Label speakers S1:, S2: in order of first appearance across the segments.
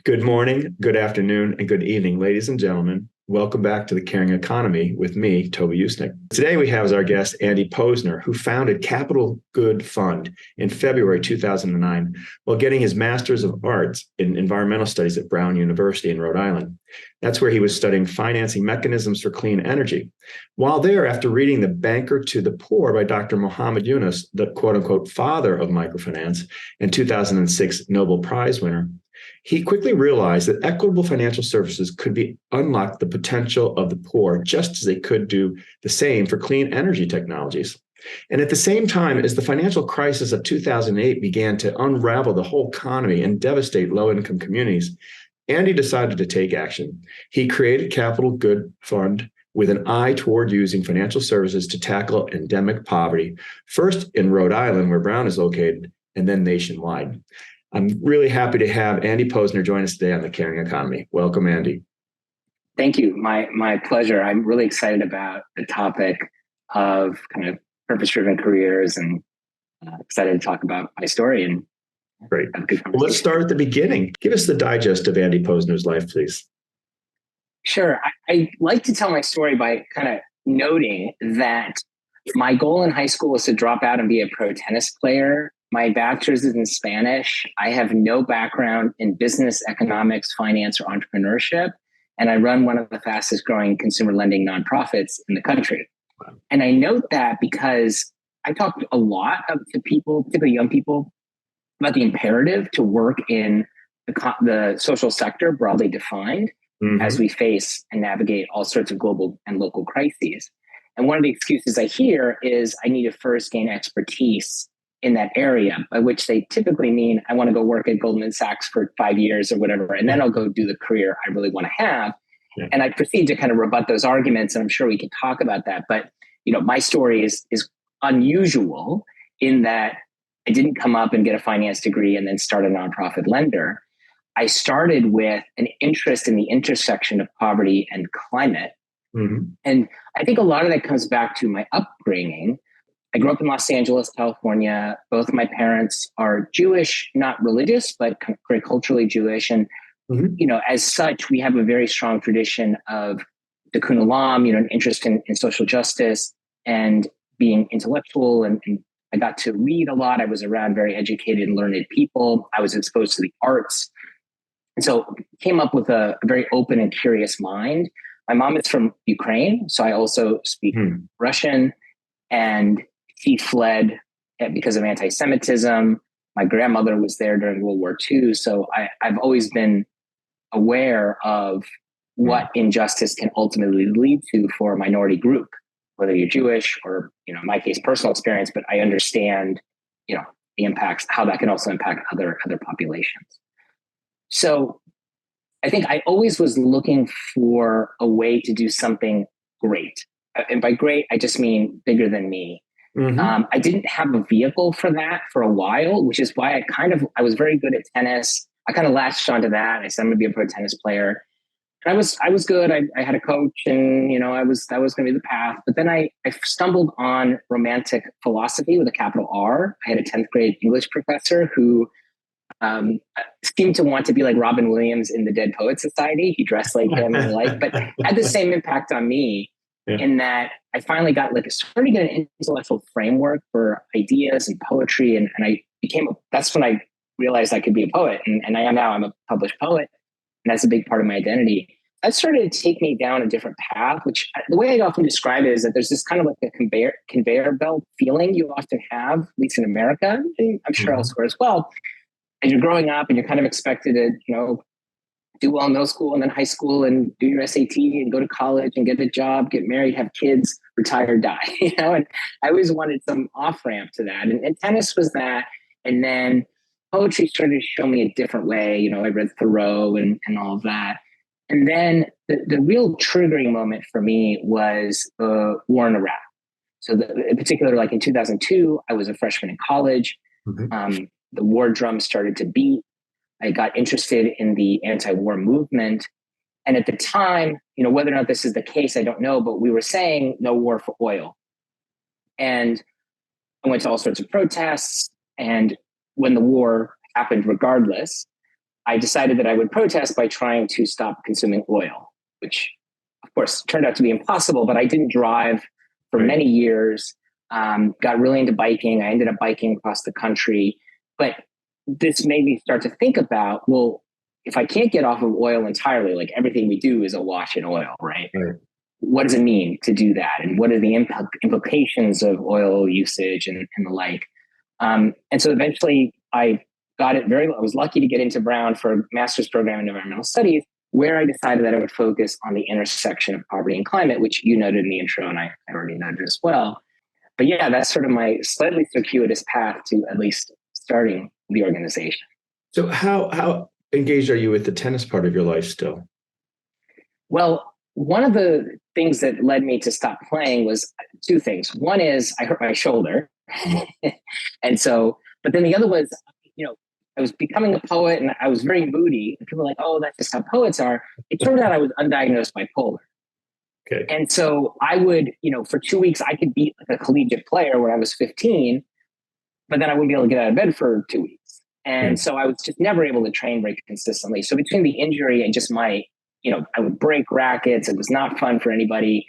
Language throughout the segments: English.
S1: Good morning, good afternoon, and good evening, ladies and gentlemen. Welcome back to The Caring Economy with me, Toby Usnick. Today we have as our guest Andy Posner, who founded Capital Good Fund in February 2009 while getting his Master's of Arts in Environmental Studies at Brown University in Rhode Island. That's where he was studying financing mechanisms for clean energy. While there, after reading The Banker to the Poor by Dr. Muhammad Yunus, the quote-unquote father of microfinance and 2006 Nobel Prize winner, he quickly realized that equitable financial services could unlock the potential of the poor just as they could do the same for clean energy technologies. And at the same time as the financial crisis of 2008 began to unravel the whole economy and devastate low-income communities, Andy decided to take action. He created Capital Good Fund with an eye toward using financial services to tackle endemic poverty, first in Rhode Island, where Brown is located, and then nationwide. I'm really happy to have Andy Posner join us today on The Caring Economy. Welcome, Andy.
S2: Thank you. My pleasure. I'm really excited about the topic of kind of purpose-driven careers and excited to talk about my story. And
S1: great. Well, let's start at the beginning. Give us the digest of Andy Posner's life, please.
S2: Sure. I like to tell my story by kind of noting that my goal in high school was to drop out and be a pro tennis player. My bachelor's is in Spanish. I have no background in business, economics, finance, or entrepreneurship. And I run one of the fastest growing consumer lending nonprofits in the country. Wow. And I note that because I talked a lot to people, particularly young people, about the imperative to work in the social sector, broadly defined, as we face and navigate all sorts of global and local crises. And one of the excuses I hear is I need to first gain expertise in that area, by which they typically mean I want to go work at Goldman Sachs for 5 years or whatever, and then I'll go do the career I really want to have. Yeah. And I proceed to kind of rebut those arguments, and I'm sure we can talk about that. But my story is unusual in that I didn't come up and get a finance degree and then start a nonprofit lender. I started with an interest in the intersection of poverty and climate. Mm-hmm. And I think a lot of that comes back to my upbringing. I grew up in Los Angeles, California. Both of my parents are Jewish, not religious, but very culturally Jewish. And, as such, we have a very strong tradition of tikkun olam, an interest in social justice and being intellectual. And I got to read a lot. I was around very educated and learned people. I was exposed to the arts. And so came up with a very open and curious mind. My mom is from Ukraine, so I also speak Russian. And she fled because of anti-Semitism. My grandmother was there during World War II. So I've always been aware of what injustice can ultimately lead to for a minority group, whether you're Jewish or, in my case, personal experience, but I understand, the impacts, how that can also impact other populations. So I think I always was looking for a way to do something great. And by great, I just mean bigger than me. Mm-hmm. I didn't have a vehicle for that for a while, which is why I was very good at tennis. I kind of latched onto that. I said, I'm going to be a pro tennis player. And I was good. I had a coach and, that was going to be the path. But then I stumbled on romantic philosophy with a capital R. I had a 10th grade English professor who seemed to want to be like Robin Williams in the Dead Poets Society. He dressed like him in life, but had the same impact on me. Yeah. In that I finally got started getting an intellectual framework for ideas and poetry. And that's when I realized I could be a poet. And I am now. I'm a published poet. And that's a big part of my identity. That started to take me down a different path, which the way I often describe it is that there's this kind of like a conveyor belt feeling you often have, at least in America, and I'm sure elsewhere as well. As you're growing up and you're kind of expected to, do well in middle school and then high school and do your SAT and go to college and get a job, get married, have kids, retire, die, and I always wanted some off ramp to that. And tennis was that. And then poetry started to show me a different way. I read Thoreau and all of that. And then the real triggering moment for me was the war in Iraq. So in particular, like in 2002, I was a freshman in college. Mm-hmm. The war drum started to beat. I got interested in the anti-war movement. And at the time, whether or not this is the case, I don't know, but we were saying no war for oil. And I went to all sorts of protests. And when the war happened, regardless, I decided that I would protest by trying to stop consuming oil, which of course turned out to be impossible, but I didn't drive for
S1: Right.
S2: many years, got really into biking. I ended up biking across the country, but this made me start to think about, well, if I can't get off of oil entirely, like everything we do is awash in oil, right?
S1: Right.
S2: What does it mean to do that? And what are the implications of oil usage and the like? And so eventually I I was lucky to get into Brown for a master's program in environmental studies, where I decided that I would focus on the intersection of poverty and climate, which you noted in the intro, and I already noted as well. But yeah, that's sort of my slightly circuitous path to at least starting the organization.
S1: So how engaged are you with the tennis part of your life still?
S2: Well, one of the things that led me to stop playing was two things. One is I hurt my shoulder. And so, but then the other was, I was becoming a poet and I was very moody. And people were like, oh, that's just how poets are. It turned out I was undiagnosed bipolar.
S1: Okay.
S2: And so I would, for 2 weeks, I could beat like a collegiate player when I was 15, but then I wouldn't be able to get out of bed for 2 weeks. And so I was just never able to train very consistently. So between the injury and just I would break rackets. It was not fun for anybody.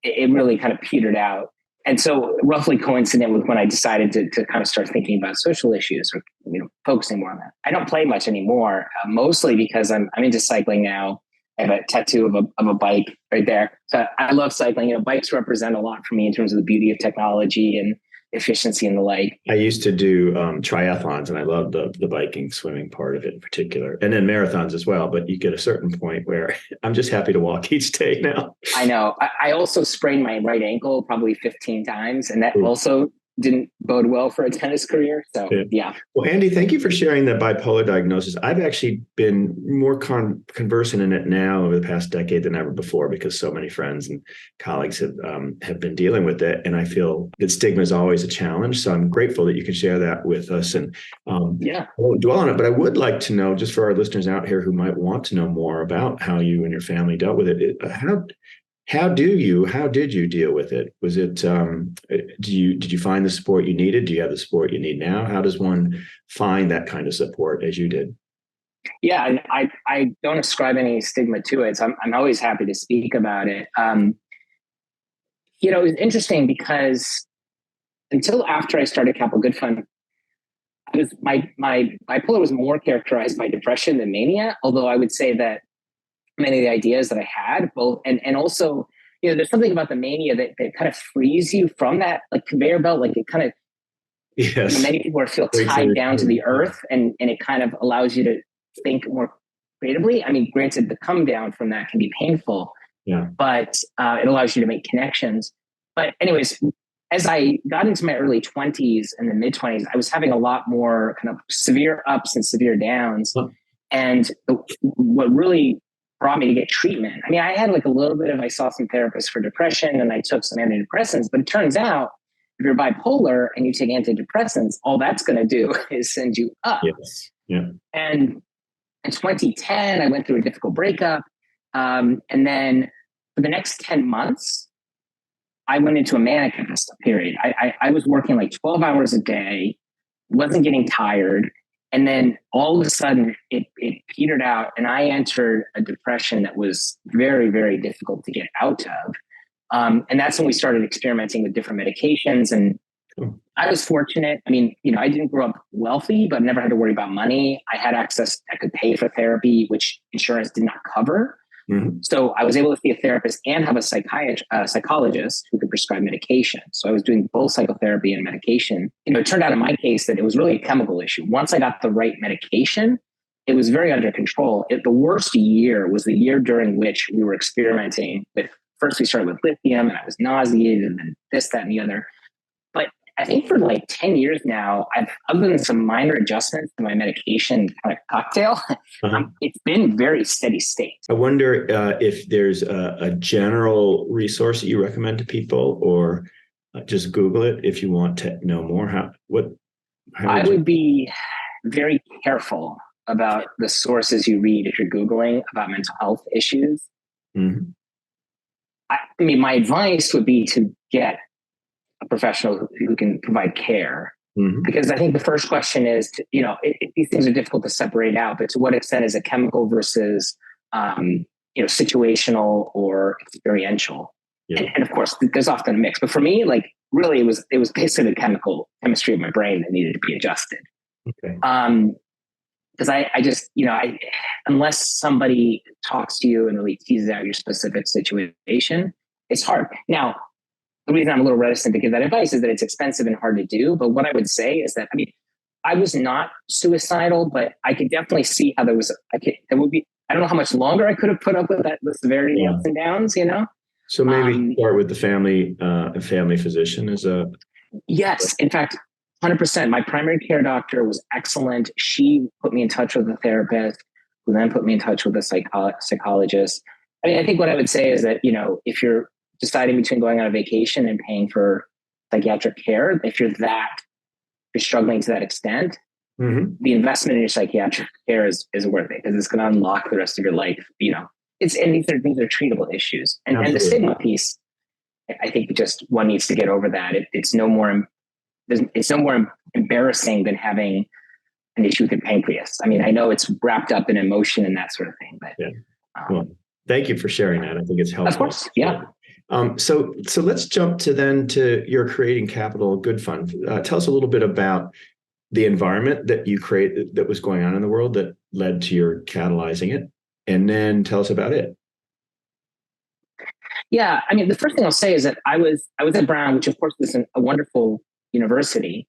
S2: It really kind of petered out. And so roughly coincident with when I decided to kind of start thinking about social issues or, focusing more on that. I don't play much anymore, mostly because I'm into cycling now. I have a tattoo of a bike right there. So I love cycling. Bikes represent a lot for me in terms of the beauty of technology and efficiency and the like.
S1: I used to do triathlons, and I love the biking, swimming part of it in particular, and then marathons as well. But you get a certain point where I'm just happy to walk each day now.
S2: I know. I also sprained my right ankle probably 15 times, and that also didn't bode well for a tennis career. So, yeah.
S1: Well, Andy, thank you for sharing the bipolar diagnosis. I've actually been more conversant in it now over the past decade than ever before, because so many friends and colleagues have been dealing with it. And I feel that stigma is always a challenge. So I'm grateful that you can share that with us. And I won't dwell on it, but I would like to know, just for our listeners out here who might want to know more about how you and your family dealt with it, how did you deal with it? Was it, did you find the support you needed? Do you have the support you need now? How does one find that kind of support as you did?
S2: Yeah, and I don't ascribe any stigma to it. So I'm always happy to speak about it. It was interesting because until after I started Capital Good Fund, my bipolar was more characterized by depression than mania, although I would say that many of the ideas that I had, both and also, there's something about the mania that kind of frees you from that like conveyor belt. Like it kind of,
S1: yes,
S2: many people feel tied down to the earth, and it kind of allows you to think more creatively. I mean, granted, the come down from that can be painful, but it allows you to make connections. But anyways, as I got into my early 20s and the mid 20s, I was having a lot more kind of severe ups and severe downs. And what really brought me to get treatment. I mean, I had like a little bit I saw some therapists for depression and I took some antidepressants, but it turns out if you're bipolar and you take antidepressants, all that's going to do is send you up.
S1: Yes. Yeah.
S2: And in 2010, I went through a difficult breakup. And then for the next 10 months, I went into a manic period. I was working like 12 hours a day, wasn't getting tired. And then all of a sudden it petered out and I entered a depression that was very, very difficult to get out of. And that's when we started experimenting with different medications. And I was fortunate. I mean, I didn't grow up wealthy, but never had to worry about money. I had access. I could pay for therapy, which insurance did not cover. Mm-hmm. So I was able to see a therapist and have a psychologist who could prescribe medication. So I was doing both psychotherapy and medication. It turned out in my case that it was really a chemical issue. Once I got the right medication, it was very under control. The worst year was the year during which we were experimenting with, first we started with lithium and I was nauseated and then this, that, and the other. But I think for like 10 years now, other than some minor adjustments to my medication kind of cocktail, it's been very steady state.
S1: I wonder if there's a general resource that you recommend to people, or just Google it if you want to know more. I
S2: would be very careful about the sources you read if you're Googling about mental health issues. Mm-hmm. I mean, my advice would be to get a professional who can provide care. Because I think the first question is, these things are difficult to separate out, but to what extent is it chemical versus, situational or experiential?
S1: Yeah.
S2: And of course, there's often a mix. But for me, like really, it was basically the chemistry of my brain that needed to be adjusted.
S1: Okay.
S2: Because I just, unless somebody talks to you and really teases out your specific situation, it's hard. Now, the reason I'm a little reticent to give that advice is that it's expensive and hard to do. But what I would say is that, I was not suicidal, but I could definitely see how there would be, I don't know how much longer I could have put up with that, the severity of ups and downs,
S1: So maybe start with the family physician as a.
S2: Yes. In fact, 100%. My primary care doctor was excellent. She put me in touch with a therapist who then put me in touch with a psychologist. I think what I would say is that, if you're deciding between going on a vacation and paying for psychiatric care, if you're struggling to that extent, the investment in your psychiatric care is worth it because it's going to unlock the rest of your life. And these are treatable issues. And the stigma piece, I think one needs to get over that. It's no more embarrassing than having an issue with your pancreas. I know it's wrapped up in emotion and that sort of thing, but
S1: well, thank you for sharing that. I think it's helpful.
S2: Of course. Yeah.
S1: So let's jump to your creating Capital Good Fund. Tell us a little bit about the environment that you created that was going on in the world that led to your catalyzing it, and then tell us about it.
S2: Yeah, the first thing I'll say is that I was at Brown, which of course is a wonderful university,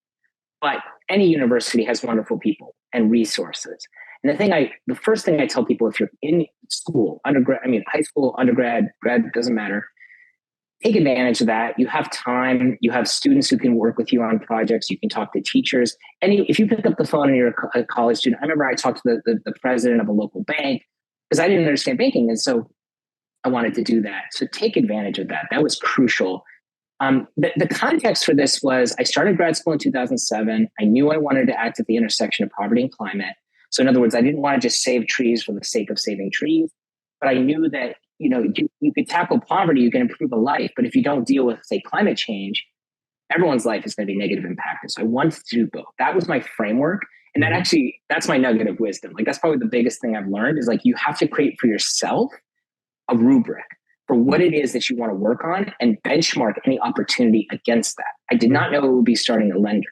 S2: but any university has wonderful people and resources. And the first thing I tell people, if you're in school, high school, undergrad, grad, doesn't matter. Take advantage of that. You have time. You have students who can work with you on projects. You can talk to teachers. And if you pick up the phone and you're a college student, I remember I talked to the president of a local bank because I didn't understand banking. And so I wanted to do that. So take advantage of that. That was crucial. The context for this was I started grad school in 2007. I knew I wanted to act at the intersection of poverty and climate. So in other words, I didn't want to just save trees for the sake of saving trees, but I knew that you could tackle poverty, you can improve a life, but if you don't deal with, say, climate change, everyone's life is going to be negative impacted. So I wanted to do both. That was my framework. And that's my nugget of wisdom. That's probably the biggest thing I've learned is you have to create for yourself a rubric for what it is that you want to work on and benchmark any opportunity against that. I did not know it would be starting a lender.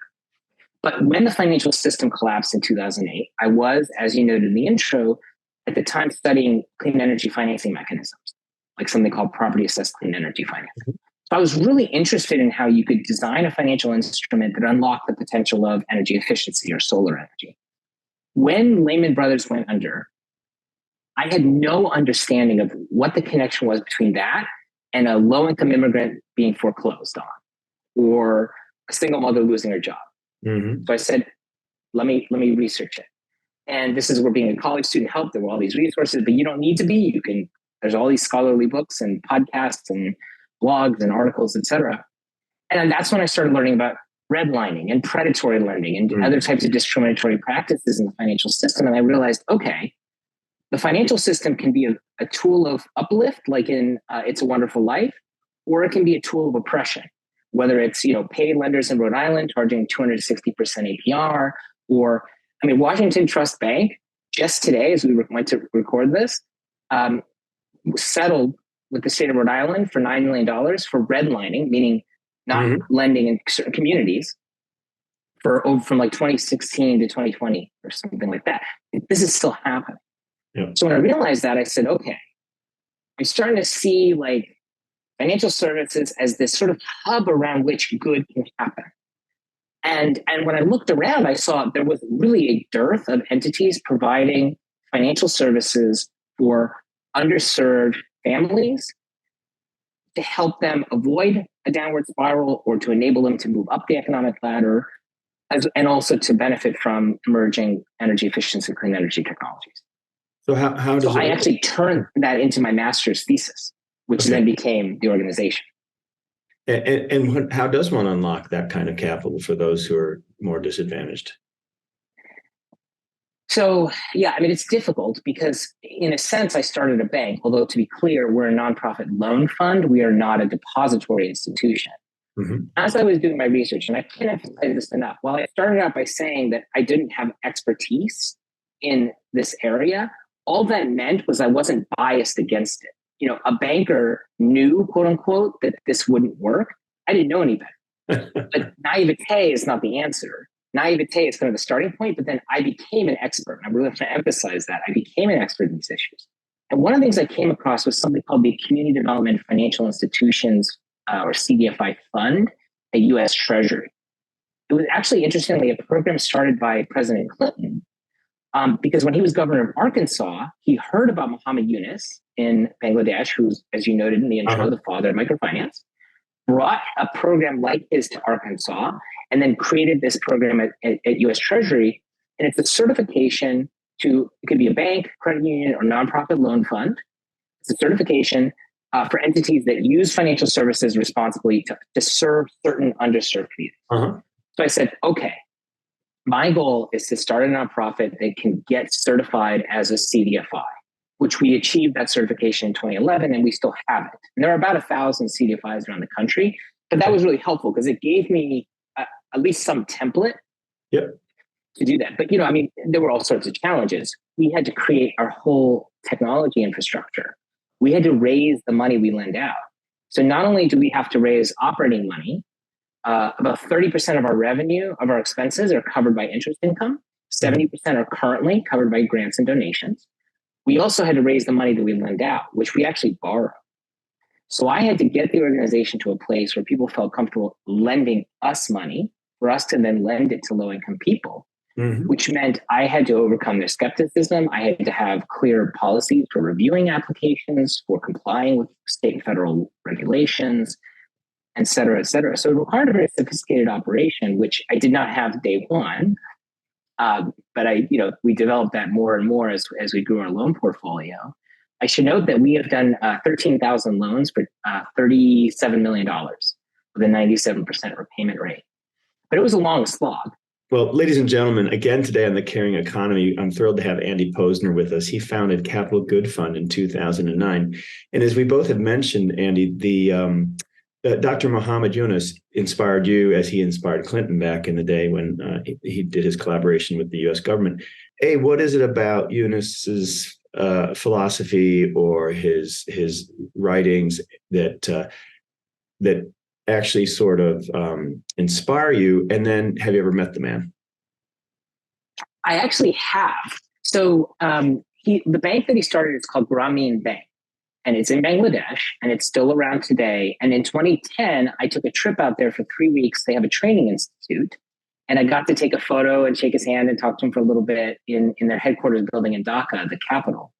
S2: But when the financial system collapsed in 2008, I was, as you noted in the intro, at the time studying clean energy financing mechanisms, like something called property assessed clean energy financing. So I was really interested in how you could design a financial instrument that unlocked the potential of energy efficiency or solar energy. When Lehman Brothers went under, I had no understanding of what the connection was between that and a low-income immigrant being foreclosed on or a single mother losing her job. So I said, let me research it. And this is where being a college student helped. There were all these resources, but you don't need to be. There's all these scholarly books and podcasts and blogs and articles, etc. And that's when I started learning about redlining and predatory lending and other types of discriminatory practices in the financial system. And I realized, okay, the financial system can be a tool of uplift, like in It's a Wonderful Life, or it can be a tool of oppression, whether it's, pay lenders in Rhode Island charging 260% APR, or Washington Trust Bank just today, as we went to record this, settled with the state of Rhode Island for $9 million for redlining, meaning not lending in certain communities from like 2016 to 2020 or something like that. This is still happening.
S1: Yeah.
S2: So when I realized that, I said, okay, I'm starting to see financial services as this sort of hub around which good can happen. And when I looked around, I saw there was really a dearth of entities providing financial services for underserved families to help them avoid a downward spiral or to enable them to move up the economic ladder, and also to benefit from emerging energy efficiency and clean energy technologies.
S1: So how does
S2: I actually turned that into my master's thesis, which then became the organization.
S1: And how does one unlock that kind of capital for those who are more disadvantaged?
S2: So, it's difficult because in a sense, I started a bank, although to be clear, we're a nonprofit loan fund. We are not a depository institution.
S1: Mhm.
S2: As I was doing my research, and I can't emphasize this enough, while I started out by saying that I didn't have expertise in this area, all that meant was I wasn't biased against it. You know, a banker knew, quote unquote, that this wouldn't work. I didn't know any better. But naivete is not the answer. Naivete is kind of the starting point, but then I became an expert. And I'm really trying to emphasize that. I became an expert in these issues. And one of the things I came across was something called the Community Development Financial Institutions, or CDFI fund at US Treasury. It was actually, interestingly, a program started by President Clinton, because when he was governor of Arkansas, he heard about Muhammad Yunus in Bangladesh, who's, as you noted in the intro, the father of microfinance, brought a program like his to Arkansas, and then created this program at US Treasury. And it's a certification to, it could be a bank, credit union, or nonprofit loan fund. It's a certification for entities that use financial services responsibly to serve certain underserved communities. So I said, okay, my goal is to start a nonprofit that can get certified as a CDFI, which we achieved that certification in 2011, and we still have it. And there are about 1,000 CDFIs around the country, but that was really helpful because it gave me at least some template to do that. But, you know, I mean, there were all sorts of challenges. We had to create our whole technology infrastructure. We had to raise the money we lend out. So not only do we have to raise operating money, about 30% of our revenue, of our expenses are covered by interest income. 70% are currently covered by grants and donations. We also had to raise the money that we lend out, which we actually borrow. So I had to get the organization to a place where people felt comfortable lending us money for us to then lend it to low-income people, which meant I had to overcome their skepticism. I had to have clear policies for reviewing applications, for complying with state and federal regulations, et cetera, et cetera. So it required a very sophisticated operation, which I did not have day one. But we developed that more and more as we grew our loan portfolio. I should note that we have done 13,000 loans for $37 million with a 97% repayment rate. But it was a long slog.
S1: Well, ladies and gentlemen, again today on the Caring Economy, I'm thrilled to have Andy Posner with us. He founded Capital Good Fund in 2009. And as we both have mentioned, Andy, Dr. Muhammad Yunus inspired you as he inspired Clinton back in the day when he did his collaboration with the U.S. government. What is it about Yunus's philosophy or his writings that actually sort of inspire you? And then, have you ever met the man?
S2: I actually have. So the bank that he started is called Grameen Bank. And it's in Bangladesh, and it's still around today. And in 2010, I took a trip out there for 3 weeks. They have a training institute. And I got to take a photo and shake his hand and talk to him for a little bit in their headquarters building in Dhaka, the capital.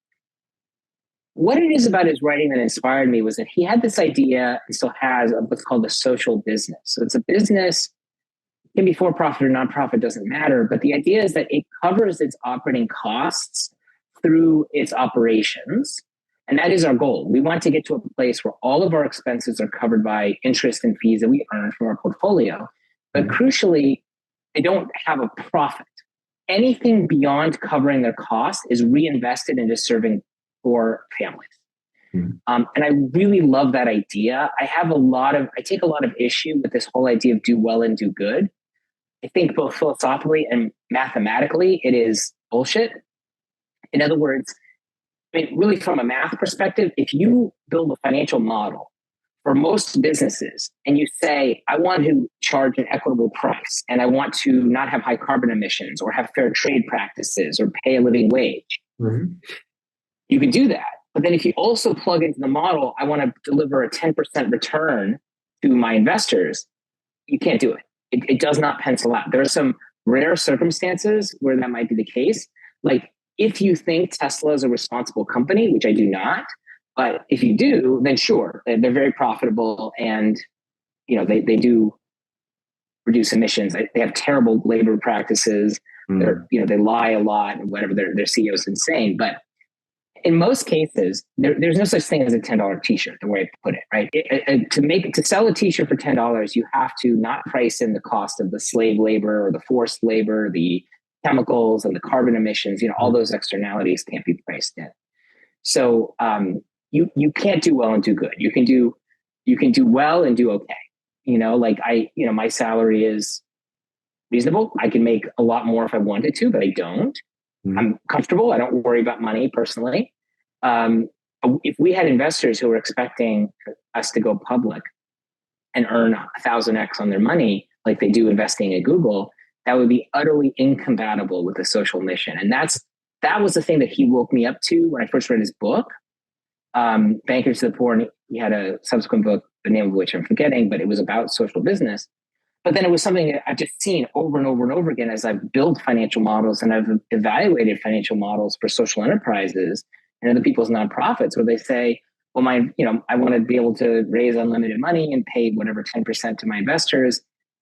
S2: What it is about his writing that inspired me was that he had this idea and still has of what's called a social business. So it's a business, it can be for-profit or nonprofit, doesn't matter. But the idea is that it covers its operating costs through its operations. And that is our goal. We want to get to a place where all of our expenses are covered by interest and fees that we earn from our portfolio. But crucially, they don't have a profit. Anything beyond covering their costs is reinvested into serving poor families. And I really love that idea. I take a lot of issue with this whole idea of do well and do good. I think both philosophically and mathematically, it is bullshit. In other words, I mean, really from a math perspective, if you build a financial model for most businesses and you say, I want to charge an equitable price and I want to not have high carbon emissions or have fair trade practices or pay a living wage, you can do that. But then if you also plug into the model, I want to deliver a 10% return to my investors, you can't do it. It does not pencil out. There are some rare circumstances where that might be the case. Like, if you think Tesla is a responsible company, which I do not, but if you do, then sure, they're very profitable and they do reduce emissions. They have terrible labor practices. They lie a lot and whatever. Their CEO is insane. But in most cases, there's no such thing as a $10 t-shirt, the way I put it, right? To sell a t-shirt for $10, you have to not price in the cost of the slave labor or the forced labor, the chemicals and the carbon emissions, all those externalities can't be priced in. So you can't do well and do good. You can do well and do okay. Like my salary is reasonable. I can make a lot more if I wanted to, but I don't.
S1: Mm-hmm.
S2: I'm comfortable. I don't worry about money personally. If we had investors who were expecting us to go public and earn 1,000x on their money, like they do investing at Google, that would be utterly incompatible with the social mission. And that was the thing that he woke me up to when I first read his book, Bankers to the Poor. And he had a subsequent book, the name of which I'm forgetting, but it was about social business. But then it was something that I've just seen over and over and over again as I've built financial models and I've evaluated financial models for social enterprises and other people's nonprofits, where they say, well, I want to be able to raise unlimited money and pay whatever 10% to my investors.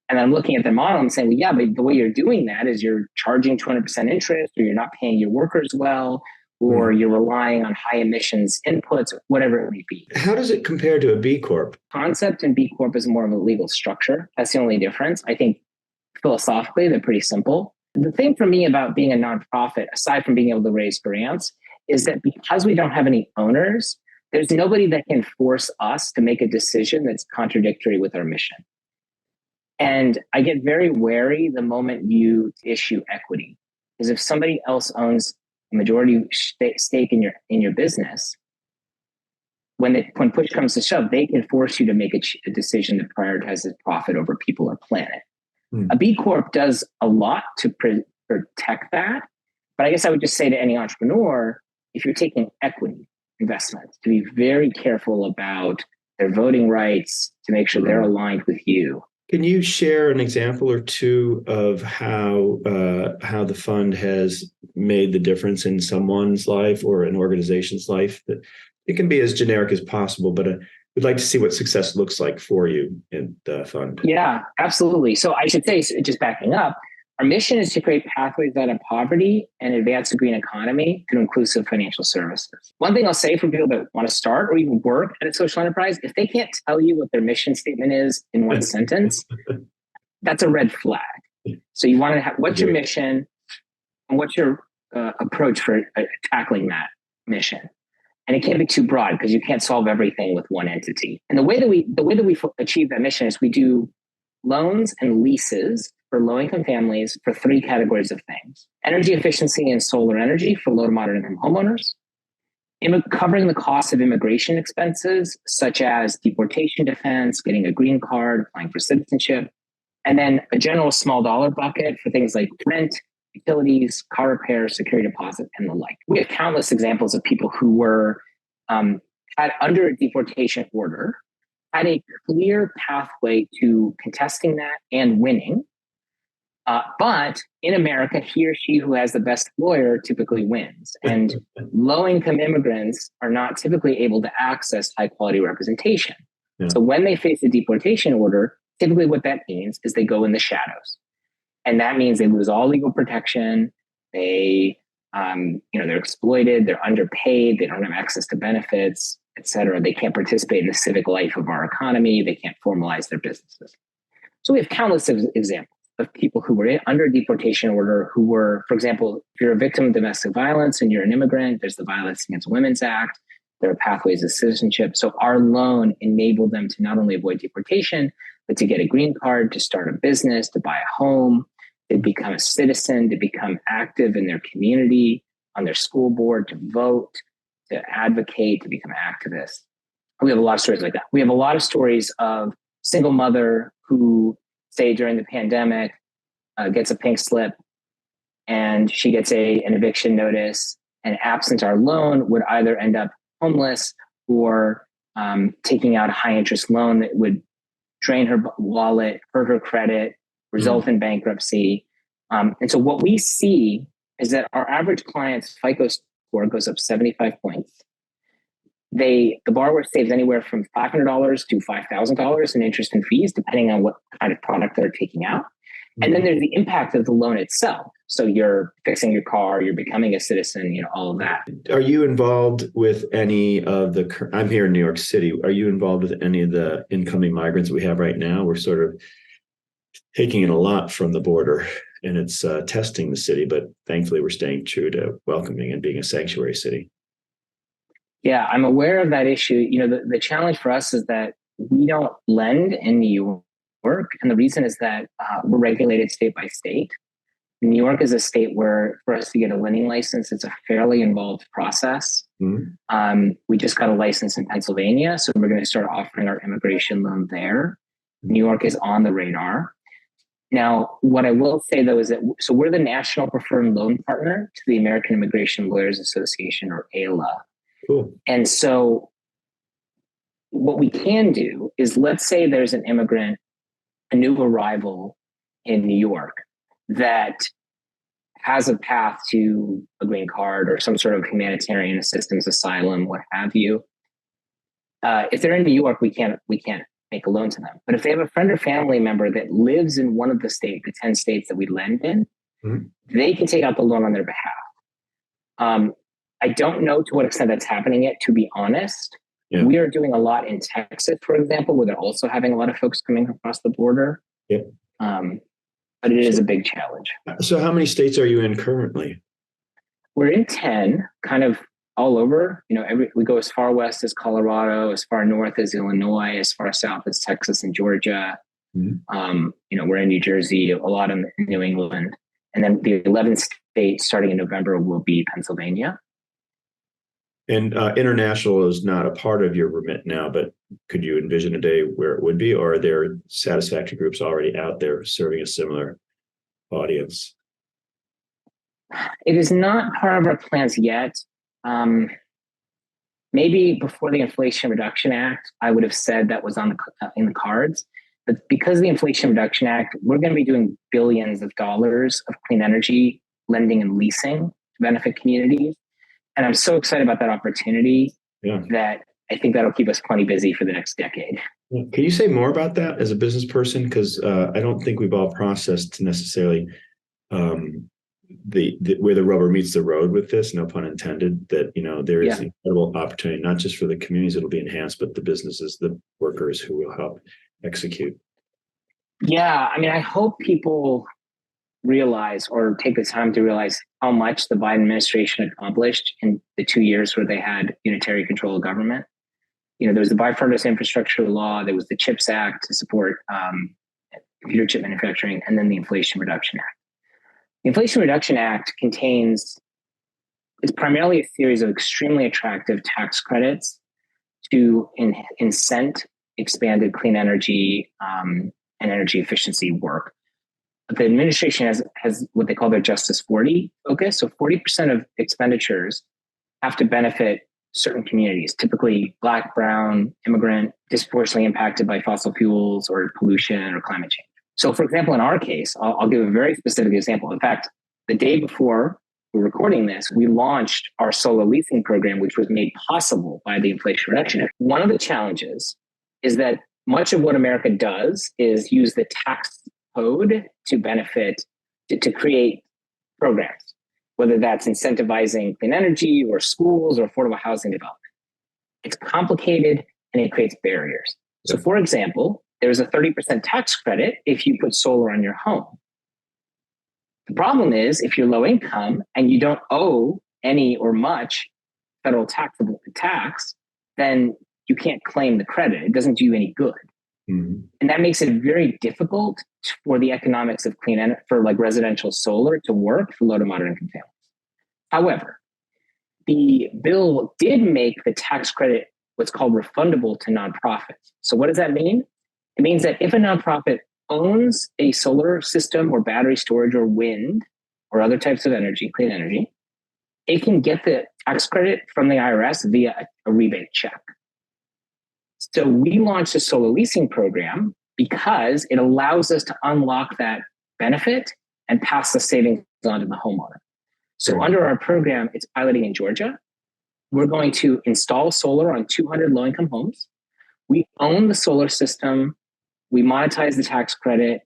S2: And I'm looking at their model and saying, well, yeah, but the way you're doing that is you're charging 200% interest, or you're not paying your workers well, or you're relying on high emissions inputs, whatever it may be.
S1: How does it compare to a B Corp?
S2: Concept in B Corp is more of a legal structure. That's the only difference. I think philosophically, they're pretty simple. The thing for me about being a nonprofit, aside from being able to raise grants, is that because we don't have any owners, there's nobody that can force us to make a decision that's contradictory with our mission. And I get very wary the moment you issue equity, because if somebody else owns a majority stake in your business, when push comes to shove, they can force you to make a decision that prioritizes profit over people or planet. A B Corp does a lot to protect that. But I guess I would just say to any entrepreneur, if you're taking equity investments, to be very careful about their voting rights, to make sure they're aligned with you.
S1: Can you share an example or two of how the fund has made the difference in someone's life or an organization's life? That it can be as generic as possible, but we'd like to see what success looks like for you in the fund.
S2: Yeah, absolutely. So I should say, just backing up, our mission is to create pathways out of poverty and advance the green economy through inclusive financial services. One thing I'll say for people that want to start or even work at a social enterprise, if they can't tell you what their mission statement is in one sentence, that's a red flag. So you want to have, what's your mission and what's your approach for tackling that mission? And it can't be too broad because you can't solve everything with one entity. And the way that we achieve that mission is we do loans and leases for low-income families for 3 categories of things: energy efficiency and solar energy for low to moderate income homeowners, covering the cost of immigration expenses, such as deportation defense, getting a green card, applying for citizenship, and then a general small dollar bucket for things like rent, utilities, car repair, security deposit, and the like. We have countless examples of people who were under a deportation order, had a clear pathway to contesting that and winning. But in America, he or she who has the best lawyer typically wins. And low-income immigrants are not typically able to access high-quality representation. Yeah. So when they face a deportation order, typically what that means is they go in the shadows. And that means they lose all legal protection. They're exploited, they're underpaid, they don't have access to benefits, et cetera. They can't participate in the civic life of our economy. They can't formalize their businesses. So we have countless examples of people who were under a deportation order who were, for example, if you're a victim of domestic violence and you're an immigrant, there's the Violence Against Women's Act. There are pathways of citizenship. So our loan enabled them to not only avoid deportation, but to get a green card, to start a business, to buy a home, to become a citizen, to become active in their community, on their school board, to vote, to advocate, to become activists. We have a lot of stories like that. We have a lot of stories of single mother who, say during the pandemic, gets a pink slip and she gets an eviction notice, and absent our loan would either end up homeless or taking out a high interest loan that would drain her wallet, hurt her credit, result in bankruptcy. And so what we see is that our average client's FICO score goes up 75 points. The borrower saves anywhere from $500 to $5,000 in interest and fees, depending on what kind of product they're taking out. And then there's the impact of the loan itself. So you're fixing your car, you're becoming a citizen, all of that.
S1: Are you involved with any of I'm here in New York City. Are you involved with any of the incoming migrants we have right now? We're sort of taking in a lot from the border, and it's testing the city, but thankfully we're staying true to welcoming and being a sanctuary city.
S2: Yeah, I'm aware of that issue. The challenge for us is that we don't lend in New York. And the reason is that we're regulated state by state. New York is a state where for us to get a lending license, it's a fairly involved process. We just got a license in Pennsylvania, so we're going to start offering our immigration loan there. New York is on the radar. Now, what I will say though is that so we're the national preferred loan partner to the American Immigration Lawyers Association, or AILA.
S1: Cool.
S2: And so what we can do is, let's say there's an immigrant, a new arrival in New York that has a path to a green card or some sort of humanitarian assistance, asylum, what have you. If they're in New York, we can't make a loan to them. But if they have a friend or family member that lives in one of the 10 states that we lend in, they can take out the loan on their behalf. I don't know to what extent that's happening yet, to be honest. Yeah. We are doing a lot in Texas, for example, where they're also having a lot of folks coming across the border.
S1: Yeah.
S2: But it is a big challenge.
S1: So how many states are you in currently?
S2: We're in 10, kind of all over. We go as far west as Colorado, as far north as Illinois, as far south as Texas and Georgia. We're in New Jersey, a lot in New England. And then the 11th state starting in November will be Pennsylvania.
S1: And international is not a part of your remit now, but could you envision a day where it would be, or are there satisfactory groups already out there serving a similar audience?
S2: It is not part of our plans yet. Maybe before the Inflation Reduction Act, I would have said that was in the cards. But because of the Inflation Reduction Act, we're going to be doing billions of dollars of clean energy lending and leasing to benefit communities. And I'm so excited about that opportunity that I think that'll keep us plenty busy for the next decade.
S1: Can you say more about that as a business person? Because I don't think we've all processed necessarily where the rubber meets the road with this, no pun intended, that, there is incredible opportunity, not just for the communities that'll be enhanced, but the businesses, the workers who will help execute. Yeah.
S2: I mean, I hope people realize or take the time to realize how much the Biden administration accomplished in the 2 years where they had unitary control of government. There was the bipartisan infrastructure law, there was the CHIPS Act to support computer chip manufacturing, and then the Inflation Reduction Act. The Inflation Reduction Act is primarily a series of extremely attractive tax credits to incent expanded clean energy and energy efficiency work. The administration has what they call their Justice 40 focus. So 40% of expenditures have to benefit certain communities, typically Black, Brown, immigrant, disproportionately impacted by fossil fuels or pollution or climate change. So for example, in our case, I'll give a very specific example. In fact, the day before we're recording this, we launched our solar leasing program, which was made possible by the Inflation Reduction Act. One of the challenges is that much of what America does is use the tax code to benefit, to create programs, whether that's incentivizing clean energy or schools or affordable housing development. It's complicated and it creates barriers. So for example, there's a 30% tax credit if you put solar on your home. The problem is if you're low income and you don't owe any or much federal tax, then you can't claim the credit. It doesn't do you any good. And that makes it very difficult for the economics of clean energy, for like residential solar to work for low to moderate income families. However, the bill did make the tax credit what's called refundable to nonprofits. So what does that mean? It means that if a nonprofit owns a solar system or battery storage or wind or other types of energy, clean energy, it can get the tax credit from the IRS via a rebate check. So we launched a solar leasing program because it allows us to unlock that benefit and pass the savings on to the homeowner. So under our program, it's piloting in Georgia. We're going to install solar on 200 low-income homes. We own the solar system. We monetize the tax credit.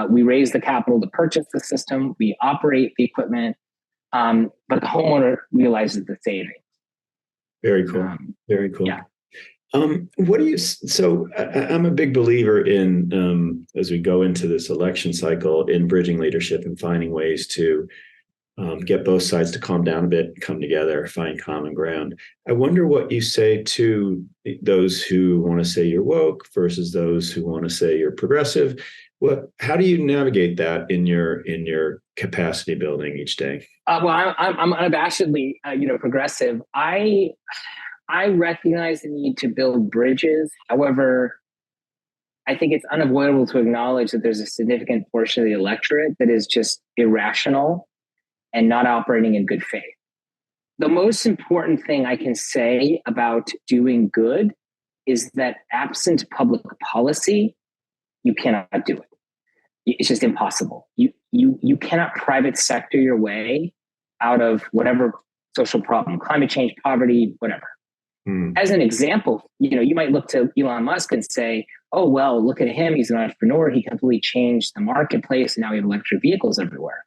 S2: We raise the capital to purchase the system. We operate the equipment, but the homeowner realizes the savings.
S1: Very cool. Very cool.
S2: Yeah.
S1: So I'm a big believer in, as we go into this election cycle, in bridging leadership and finding ways to get both sides to calm down a bit, come together, find common ground. I wonder what you say to those who want to say you're woke versus those who want to say you're progressive. How do you navigate that in your capacity building each day?
S2: I'm unabashedly, progressive. I recognize the need to build bridges. However, I think it's unavoidable to acknowledge that there's a significant portion of the electorate that is just irrational and not operating in good faith. The most important thing I can say about doing good is that absent public policy, you cannot do it. It's just impossible. You cannot private sector your way out of whatever social problem, climate change, poverty, whatever. As an example, you might look to Elon Musk and say, oh, well, look at him. He's an entrepreneur. He completely changed the marketplace. And now we have electric vehicles everywhere.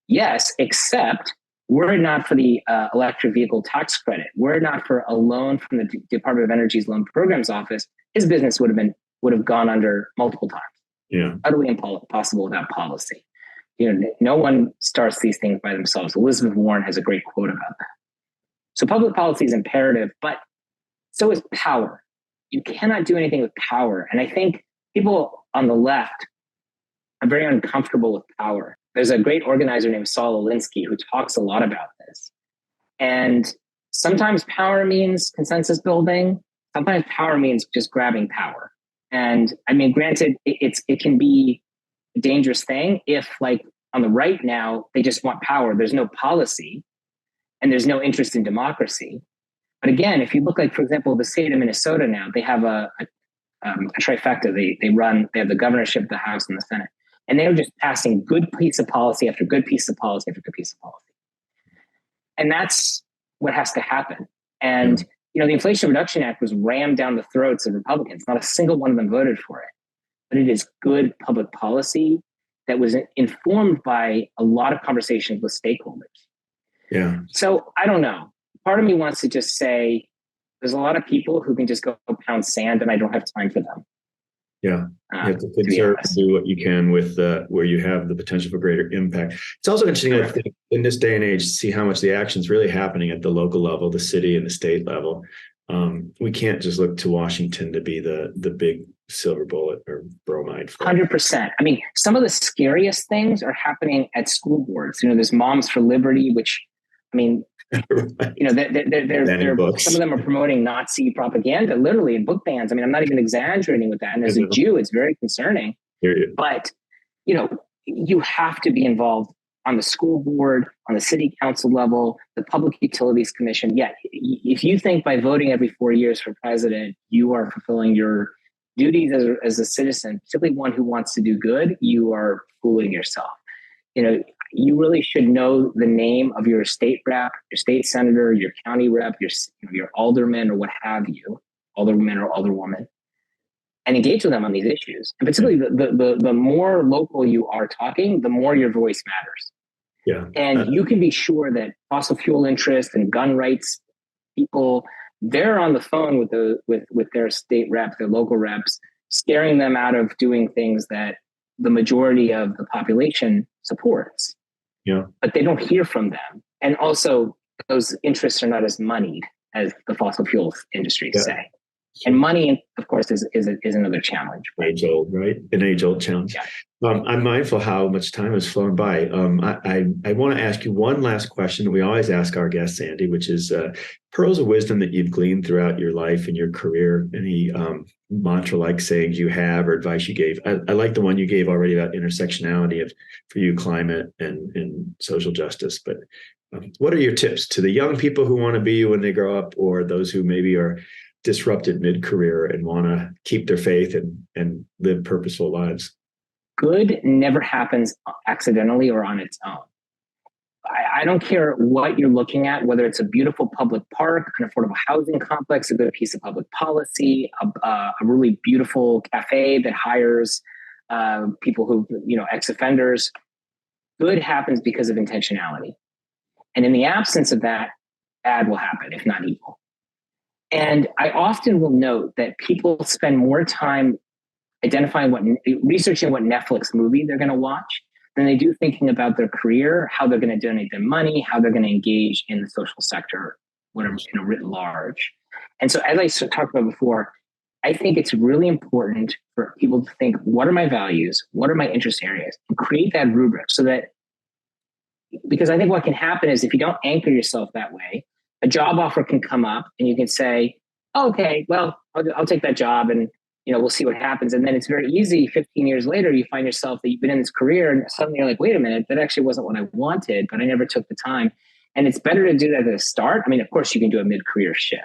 S2: Yes, except were it not for the electric vehicle tax credit, were it not for a loan from the Department of Energy's Loan Programs Office, his business would have gone under multiple times.
S1: Yeah,
S2: Utterly impossible without policy. No one starts these things by themselves. Elizabeth Warren has a great quote about that. So public policy is imperative, but so is power. You cannot do anything with power. And I think people on the left are very uncomfortable with power. There's a great organizer named Saul Alinsky who talks a lot about this. And sometimes power means consensus building. Sometimes power means just grabbing power. And I mean, granted, it can be a dangerous thing if, like, on the right now, they just want power. There's no policy and there's no interest in democracy. But again, if you look, like, for example, the state of Minnesota now, they have a trifecta. They have the governorship, the House, and the Senate. And they're just passing good piece of policy after good piece of policy after good piece of policy. And that's what has to happen. And, the Inflation Reduction Act was rammed down the throats of Republicans. Not a single one of them voted for it. But it is good public policy that was informed by a lot of conversations with stakeholders.
S1: Yeah.
S2: So I don't know. Part of me wants to just say there's a lot of people who can just go pound sand and I don't have time for them.
S1: Yeah, you have to conserve and do what you can with where you have the potential for greater impact. It's also interesting, I think, in this day and age, to see how much the action is really happening at the local level, the city and the state level. We can't just look to Washington to be the big silver bullet or bromide.
S2: 100%. I mean, some of the scariest things are happening at school boards. There's Moms for Liberty, which, I mean,
S1: right.
S2: They're some of them are promoting Nazi propaganda, literally, in book bans. I mean, I'm not even exaggerating with that. And as a Jew, it's very concerning. But, you have to be involved on the school board, on the city council level, the Public Utilities Commission. Yeah, if you think by voting every 4 years for president, you are fulfilling your duties as a citizen, particularly one who wants to do good, you are fooling yourself. You really should know the name of your state rep, your state senator, your county rep, your alderman, or what have you, alderman or alderwoman, and engage with them on these issues. And particularly the more local you are talking, the more your voice matters.
S1: Yeah.
S2: And you can be sure that fossil fuel interest and gun rights people, they're on the phone with their state reps, their local reps, scaring them out of doing things that the majority of the population supports.
S1: Yeah.
S2: But they don't hear from them. And also, those interests are not as moneyed as the fossil fuels industry say. And money, of course, is another challenge.
S1: Age old, right? An age old challenge.
S2: Yeah.
S1: I'm mindful how much time has flown by. I want to ask you one last question that we always ask our guests, Andy, which is pearls of wisdom that you've gleaned throughout your life and your career. Any mantra-like sayings you have or advice you gave? I like the one you gave already about intersectionality of, for you, climate and social justice. But what are your tips to the young people who want to be you when they grow up, or those who maybe are disrupted mid-career and want to keep their faith and live purposeful lives?
S2: Good never happens accidentally or on its own. I don't care what you're looking at, whether it's a beautiful public park, an affordable housing complex, a good piece of public policy, a really beautiful cafe that hires people who, ex-offenders. Good happens because of intentionality. And in the absence of that, bad will happen, if not evil. And I often will note that people spend more time researching what Netflix movie they're going to watch than they do thinking about their career, how they're going to donate their money, how they're going to engage in the social sector, whatever, writ large. And so, as I talked about before, I think it's really important for people to think, what are my values? What are my interest areas? And create that rubric so that, because I think what can happen is if you don't anchor yourself that way, a job offer can come up and you can say, oh, okay, well, I'll take that job and, we'll see what happens. And then it's very easy. 15 years later, you find yourself that you've been in this career and suddenly you're like, wait a minute, that actually wasn't what I wanted, but I never took the time. And it's better to do that at the start. I mean, of course you can do a mid-career shift.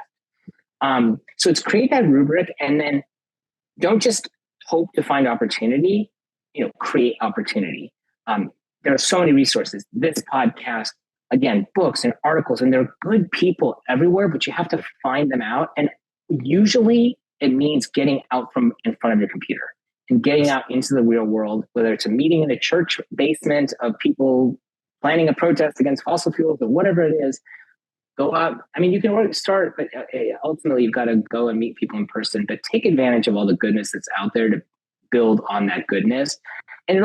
S2: So it's create that rubric and then don't just hope to find opportunity, create opportunity. There are so many resources, this podcast, again, books and articles, and there are good people everywhere, but you have to find them out. And usually it means getting out from in front of your computer and getting out into the real world, whether it's a meeting in a church basement of people planning a protest against fossil fuels or whatever it is. Go out. I mean, you can already start, but ultimately you've got to go and meet people in person, but take advantage of all the goodness that's out there to build on that goodness. And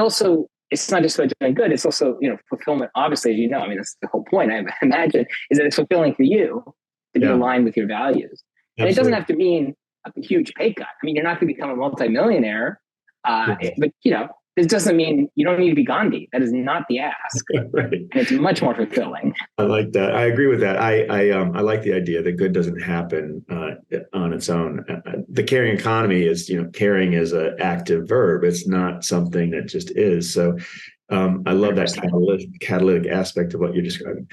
S2: it's not just about doing good. It's also, fulfillment, obviously, as you know, I mean, that's the whole point, I imagine, is that it's fulfilling for you to be aligned with your values. And It doesn't have to mean a huge pay cut. I mean, you're not going to become a multimillionaire, but, this doesn't mean you don't need to be Gandhi. That is not the ask.
S1: Right.
S2: And it's much more fulfilling.
S1: I like that. I agree with that. I like the idea that good doesn't happen on its own. The caring economy is, caring is an active verb. It's not something that just is. So I love that catalytic aspect of what you're describing.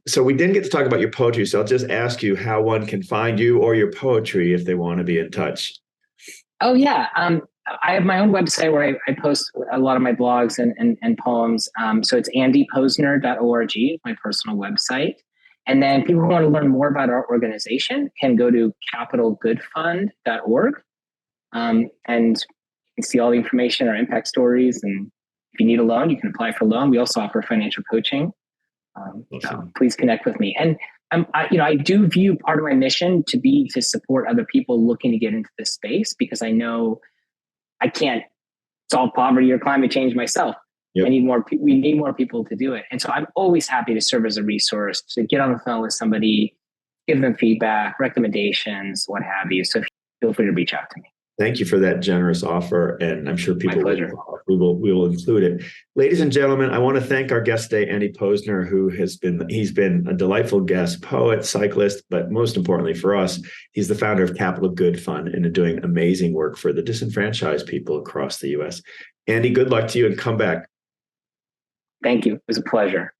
S1: So we didn't get to talk about your poetry. So I'll just ask you how one can find you or your poetry if they want to be in touch.
S2: Oh, yeah. I have my own website where I post a lot of my blogs and poems. So it's andyposner.org, my personal website. And then people who want to learn more about our organization can go to capitalgoodfund.org. And you can see all the information, our impact stories. And if you need a loan, you can apply for a loan. We also offer financial coaching. So please connect with me. And I do view part of my mission to be to support other people looking to get into this space, because I know I can't solve poverty or climate change myself. Yep. We need more people to do it. And so I'm always happy to serve as a resource, to get on the phone with somebody, give them feedback, recommendations, what have you. So feel free to reach out to me.
S1: Thank you for that generous offer. And I'm sure people we will include it. Ladies and gentlemen, I want to thank our guest today, Andy Posner, he's been a delightful guest, poet, cyclist, but most importantly for us, he's the founder of Capital Good Fund and doing amazing work for the disenfranchised people across the U.S. Andy, good luck to you and come back.
S2: Thank you. It was a pleasure.